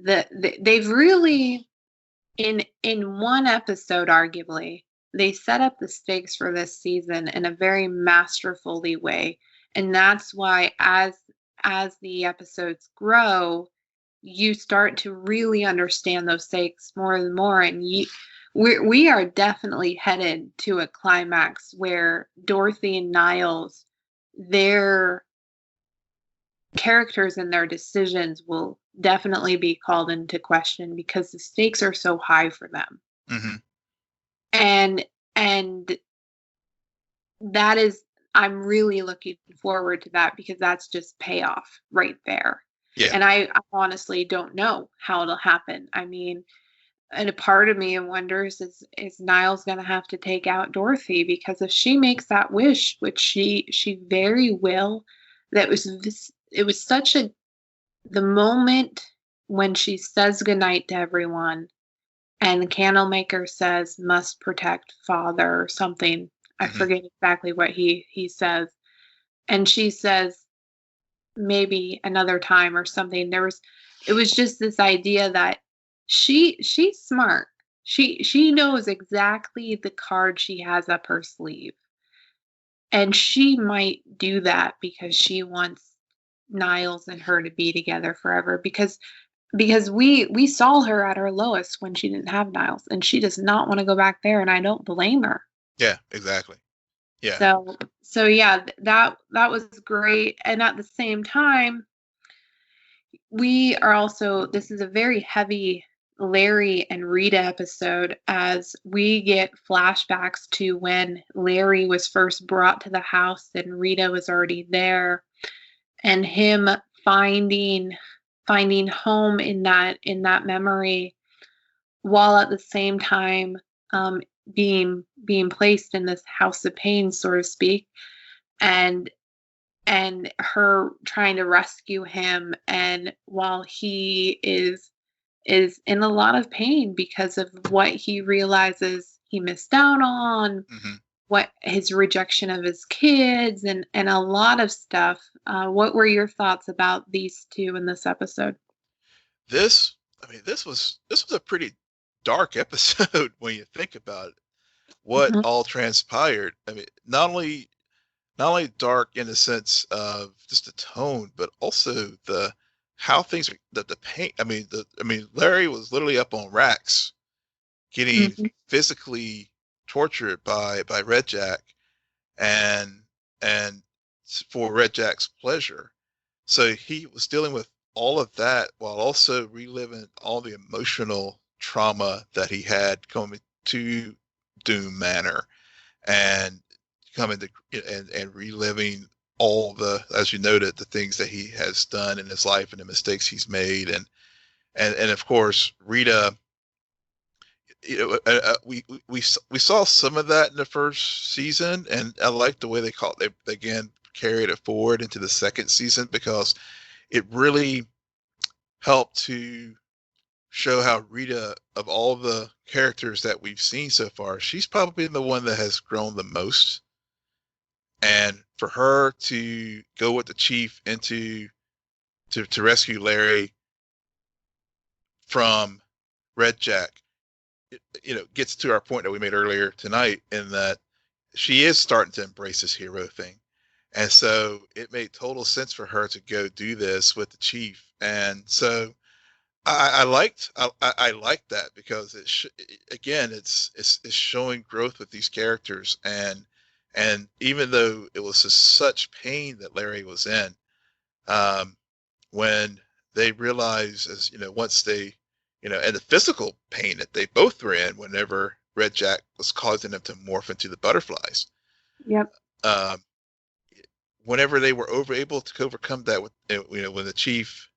they've really, in one episode, arguably, they set up the stakes for this season in a very masterfully way. And that's why as the episodes grow, you start to really understand those stakes more and more. And we are definitely headed to a climax where Dorothy and Niles, their characters and their decisions will definitely be called into question because the stakes are so high for them. Mm-hmm. And that is, I'm really looking forward to that because that's just payoff right there. Yeah. And I honestly don't know how it'll happen. I mean, and a part of me wonders is Niles going to have to take out Dorothy, because if she makes that wish, which she very will, it was such a, the moment when she says goodnight to everyone and the candlemaker says must protect father or something. I Mm-hmm. forget exactly what he says, and she says maybe another time or something. It was just this idea that she's smart. She knows exactly the card she has up her sleeve. And she might do that because she wants Niles and her to be together forever, because we saw her at her lowest when she didn't have Niles, and she does not want to go back there, and I don't blame her. Yeah, exactly. Yeah. So yeah, that was great. And at the same time, we are also, this is a very heavy Larry and Rita episode, as we get flashbacks to when Larry was first brought to the house and Rita was already there, and him finding home in that memory, while at the same time um, being placed in this house of pain, so to speak, and her trying to rescue him, and while he is in a lot of pain because of what he realizes he missed out on, Mm-hmm. what his rejection of his kids, and a lot of stuff. What were your thoughts about these two in this episode? This, I mean, this was a pretty dark episode when you think about it. What Mhm. all transpired. I mean, not only dark in the sense of just the tone, but also the how things the pain. I mean, Larry was literally up on racks, getting Mhm. physically tortured by Red Jack, and and for Red Jack's pleasure. So he was dealing with all of that while also reliving all the emotional trauma that he had coming to Doom Manor, and coming to and reliving all the, as you noted, the things that he has done in his life and the mistakes he's made, and of course Rita. We saw some of that in the first season, and I like the way they again carried it forward into the second season, because it really helped to show how Rita, of all the characters that we've seen so far, she's probably the one that has grown the most. And for her to go with the chief into to rescue Larry from Red Jack, gets to our point that we made earlier tonight, in that she is starting to embrace this hero thing. And so it made total sense for her to go do this with the chief. And so I liked that, because again, it's showing growth with these characters, and even though it was just such pain that Larry was in, um, when they realize, as once they, and the physical pain that they both were in whenever Red Jack was causing them to morph into the butterflies, Yep. um, whenever they were able to overcome that with, when the chief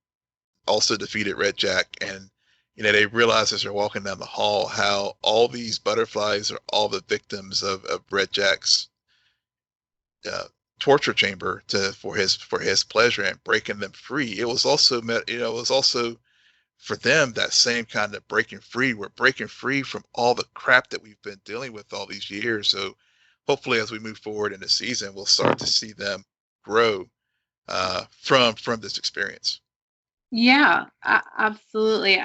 also defeated Red Jack, and they realize as they're walking down the hall how all these butterflies are all the victims of Red Jack's uh, torture chamber for his pleasure and breaking them free. It was also for them that same kind of breaking free. We're breaking free from all the crap that we've been dealing with all these years. So hopefully, as we move forward in the season, we'll start to see them grow from this experience. Yeah, absolutely.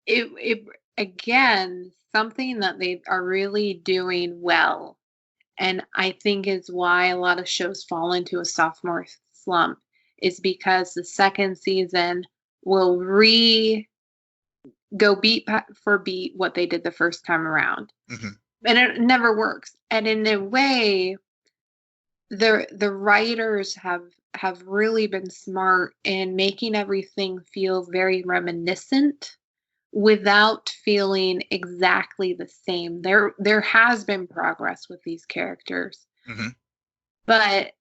It again, something that they are really doing well, and I think is why a lot of shows fall into a sophomore slump, is because the second season will go beat for beat what they did the first time around, Mm-hmm. and it never works. And in a way, the writers have really been smart in making everything feel very reminiscent without feeling exactly the same. There has been progress with these characters, Hmm. but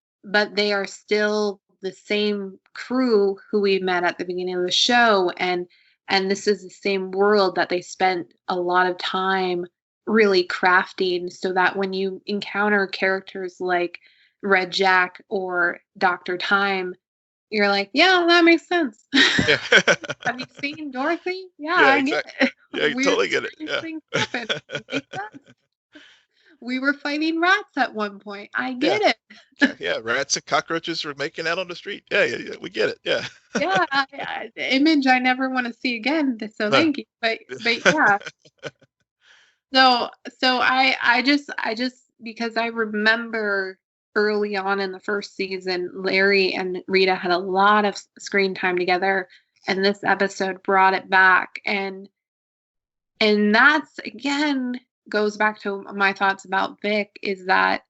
they are still the same crew who we met at the beginning of the show, and this is the same world that they spent a lot of time really crafting, so that when you encounter characters like Red Jack or Dr. Time, you're like, yeah, that makes sense. Yeah. Have you seen Dorothy? Yeah, Yeah, I get exactly. it. Yeah, you Weird, totally get it. strange Yeah. things happen. It makes sense. We were fighting rats at one point. I Yeah. get it. Yeah. Yeah. Rats and cockroaches were making out on the street. Yeah. Yeah. Yeah. We get it. Yeah. Yeah, the image I never want to see again. So No. thank you. But yeah. So I just because I remember early on in the first season, Larry and Rita had a lot of screen time together, and this episode brought it back. And that's again goes back to my thoughts about Vic, is that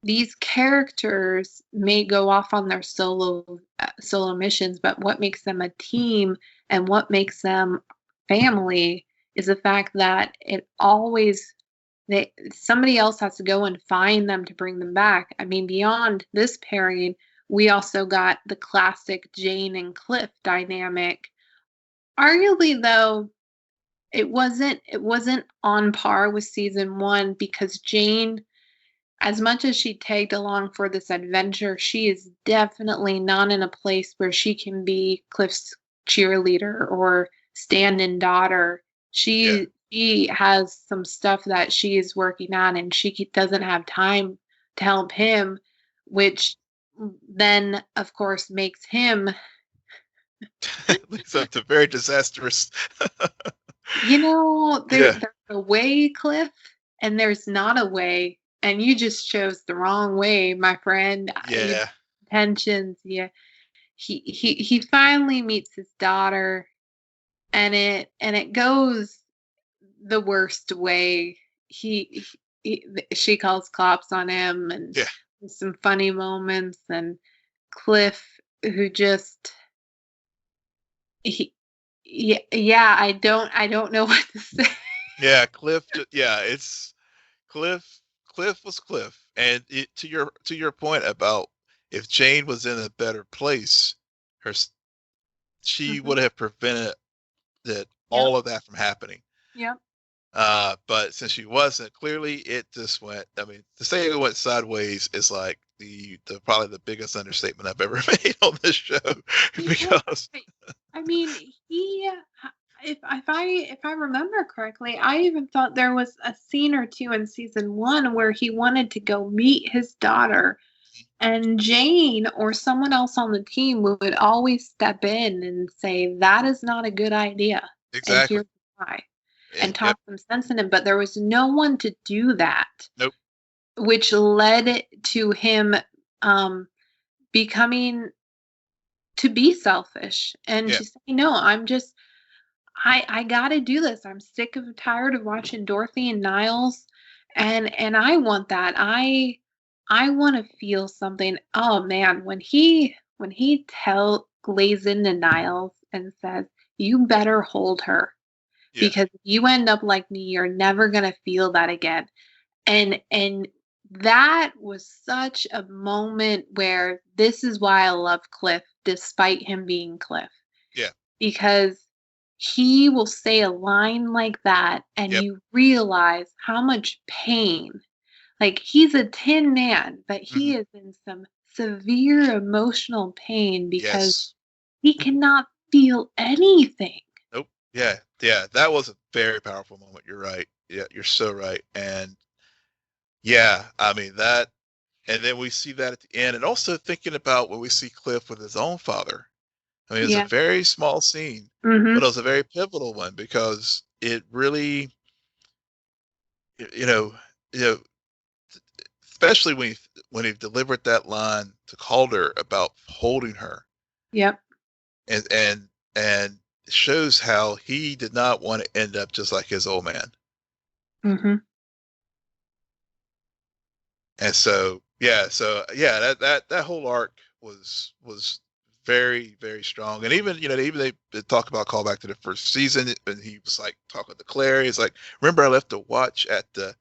these characters may go off on their solo missions, but what makes them a team and what makes them family is the fact that it always somebody else has to go and find them to bring them back. I mean, beyond this pairing, we also got the classic Jane and Cliff dynamic. Arguably, though, it wasn't on par with season one, because Jane, as much as she tagged along for this adventure, she is definitely not in a place where she can be Cliff's cheerleader or stand-in daughter. Yeah. She has some stuff that she is working on, and she doesn't have time to help him, which then, of course, makes him, So it's a very disastrous. there's Yeah. a way, Cliff, and there's not a way, and you just chose the wrong way, my friend. Yeah. Tensions, yeah. He finally meets his daughter, and it goes the worst way. She calls cops on him, and Yeah. there's some funny moments, and Cliff, who just he yeah, I don't know what to say. Yeah. Cliff. Yeah. It's Cliff. Cliff was Cliff. And to your point about if Jane was in a better place, her she Mhm. would have prevented Yep. all of that from happening. Yep. But since she wasn't, clearly it just went. I mean, to say it went sideways is like the probably the biggest understatement I've ever made on this show He did. because I mean, if I remember correctly, I even thought there was a scene or two in season one where he wanted to go meet his daughter, and Jane or someone else on the team would always step in and say, that is not a good idea, and exactly. here's why, and Yep. talk some sense in him. But there was no one to do that, Nope. which led to him um, becoming to be selfish and Yeah. to say, no, I gotta do this. I'm sick of tired of watching Dorothy and Niles, and I want that. I want to feel something. Oh man, when he lays into Niles and says, "You better hold her, Yeah. because if you end up like me, you're never gonna feel that again." And that was such a moment where this is why I love Cliff, despite him being Cliff, Yeah. because he will say a line like that and Yep. you realize how much pain. Like, he's a tin man, but Hmm. he is in some severe emotional pain because Yes. he cannot feel anything. Nope. Yeah. Yeah. That was a very powerful moment. You're right. Yeah. You're so right. And yeah, I mean that. And then we see that at the end, and also thinking about when we see Cliff with his own father. I mean, it's a Yeah. very small scene, but Mhm. it was a very pivotal one because it really, you know, you know, especially when he delivered that line to Calder about holding her, Yep. and and shows how he did not want to end up just like his old man. Mhm. And so yeah, that whole arc was very, very strong. And even, even they talk about callback to the first season, and he was like talking to Claire. He's like, remember I left a watch at the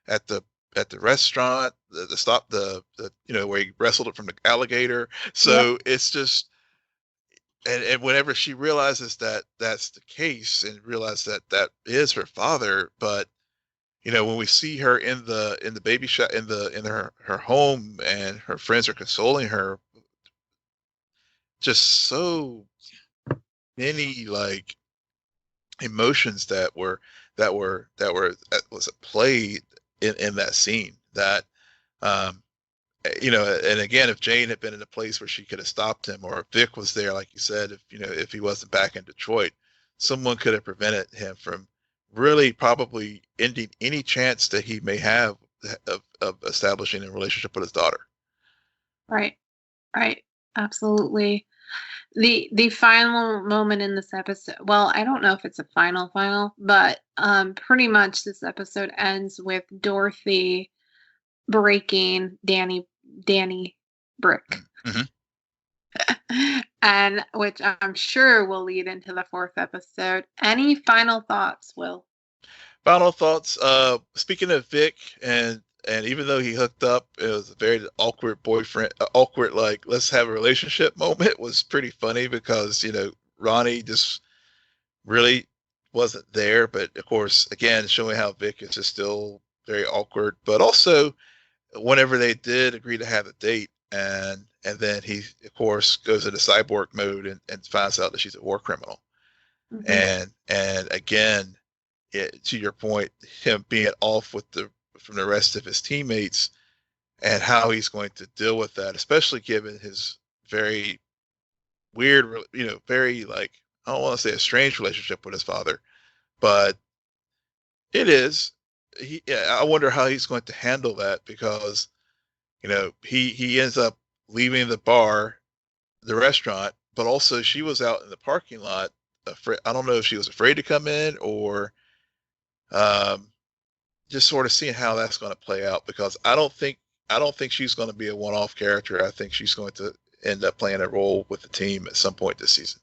at the restaurant, the stop, where he wrestled it from the alligator. Yep. So it's just, and whenever she realizes that that's the case, and realizes that that is her father, but when we see her in the baby shot in her home, and her friends are consoling her, just so many like emotions that was played in that scene, that um and again, if Jane had been in a place where she could have stopped him, or if Vic was there, like you said, if he wasn't back in Detroit, someone could have prevented him from really probably ending any chance that he may have of establishing a relationship with his daughter. Right. Right. Absolutely. The final moment in this episode, well, I don't know if it's a final, but pretty much this episode ends with Dorothy breaking Danny Brick. Mm-hmm. And which I'm sure will lead into the fourth episode. Any final thoughts, Will? Final thoughts. Speaking of Vic, and even though he hooked up, it was a very awkward boyfriend, awkward like let's have a relationship moment. Was pretty funny because Ronnie just really wasn't there. But of course, again, showing how Vic is just still very awkward. But also, whenever they did agree to have a date, and then he of course goes into cyborg mode, and finds out that she's a war criminal. Mm-hmm. And again, to your point, him being off from the rest of his teammates, and how he's going to deal with that, especially given his very weird, very like, I don't want to say a strange relationship with his father, but it is. I wonder how he's going to handle that, because he ends up leaving the restaurant, but also she was out in the parking lot. Afraid, I don't know if she was afraid to come in, or um, just sort of seeing how that's going to play out, because I don't think she's going to be a one-off character. I think she's going to end up playing a role with the team at some point this season.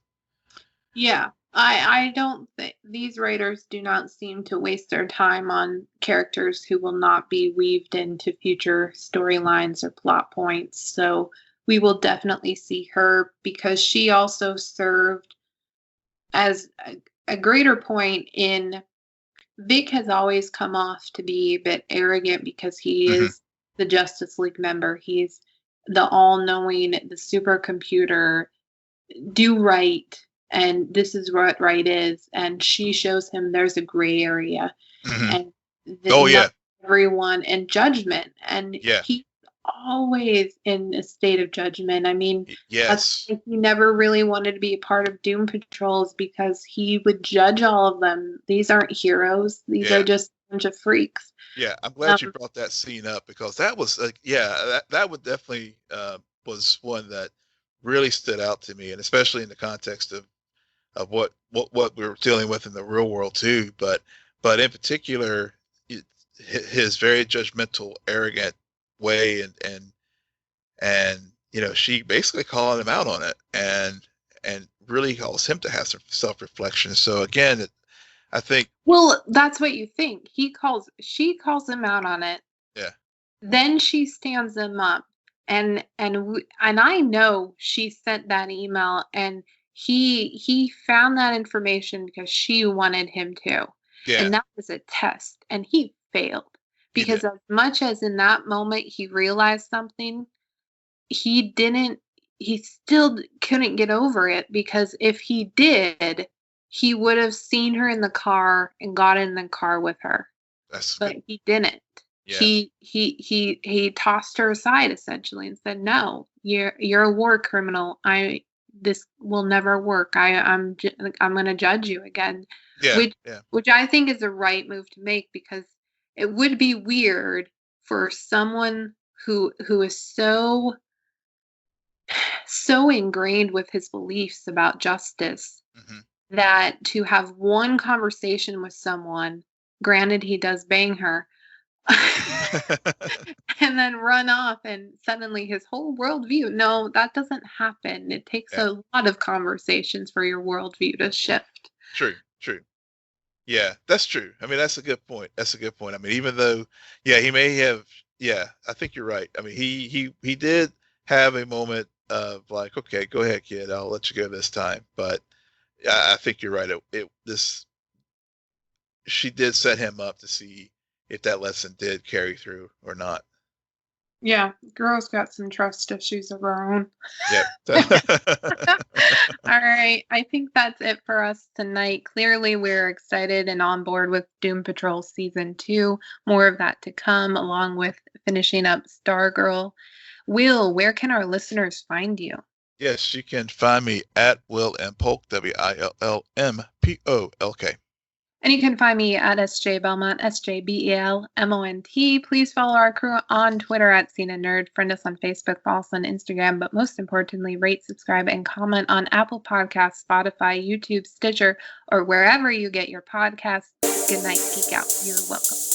Yeah, I don't think these writers do not seem to waste their time on characters who will not be weaved into future storylines or plot points. So we will definitely see her, because she also served as a greater point in Vic has always come off to be a bit arrogant because he Mm-hmm. is the Justice League member. He's the all-knowing, the supercomputer, do right, and this is what right is. And she shows him there's a gray area, Mm-hmm. and Oh not yeah, everyone in judgment. And yeah, he's always in a state of judgment. I mean, that's yes, why he never really wanted to be a part of Doom Patrols, because he would judge all of them. These aren't heroes. These are yeah, just a bunch of freaks. yeah. I'm glad you Um, brought that scene up, because that was that would definitely was one that really stood out to me, and especially in the context of what we were dealing with in the real world too. But in particular, his very judgmental, arrogant way, and she basically calling him out on it, and really calls him to have some self-reflection. So again, I think, well, that's what you think. She calls him out on it. yeah, Then she stands him up, and I know she sent that email, and he found that information because she wanted him to, yeah, and that was a test, and he failed, he because did, as much as in that moment he realized something, he didn't. He still couldn't get over it, because if he did, he would have seen her in the car and got in the car with her, that's but good, he didn't. yeah, He tossed her aside essentially and said, "No, you're a war criminal. This will never work. I'm going to judge you again," yeah, which yeah, which I think is the right move to make, because it would be weird for someone who is so ingrained with his beliefs about justice, hmm that to have one conversation with someone, granted he does bang her, and then run off and suddenly his whole worldview. No, that doesn't happen. It takes Yeah. a lot of conversations for your worldview to shift. True. True. Yeah, that's true. I mean, that's a good point. That's a good point. I mean, even though, yeah, he may have, yeah, I think you're right. I mean, he did have a moment of like, okay, go ahead, kid, I'll let you go this time. But I think you're right. She did set him up to see if that lesson did carry through or not. Yeah, girl's got some trust issues of her own. Yep. All right, I think that's it for us tonight. Clearly, we're excited and on board with Doom Patrol Season 2. More of that to come, along with finishing up Stargirl. Will, where can our listeners find you? Yes, you can find me at Will M. Polk, WILLMPOLK. And you can find me at SJ Belmont, SJBELMONT. Please follow our crew on Twitter at CNN Nerd. Friend us on Facebook, follow us on Instagram, but most importantly, rate, subscribe, and comment on Apple Podcasts, Spotify, YouTube, Stitcher, or wherever you get your podcasts. Good night, geek out. You're welcome.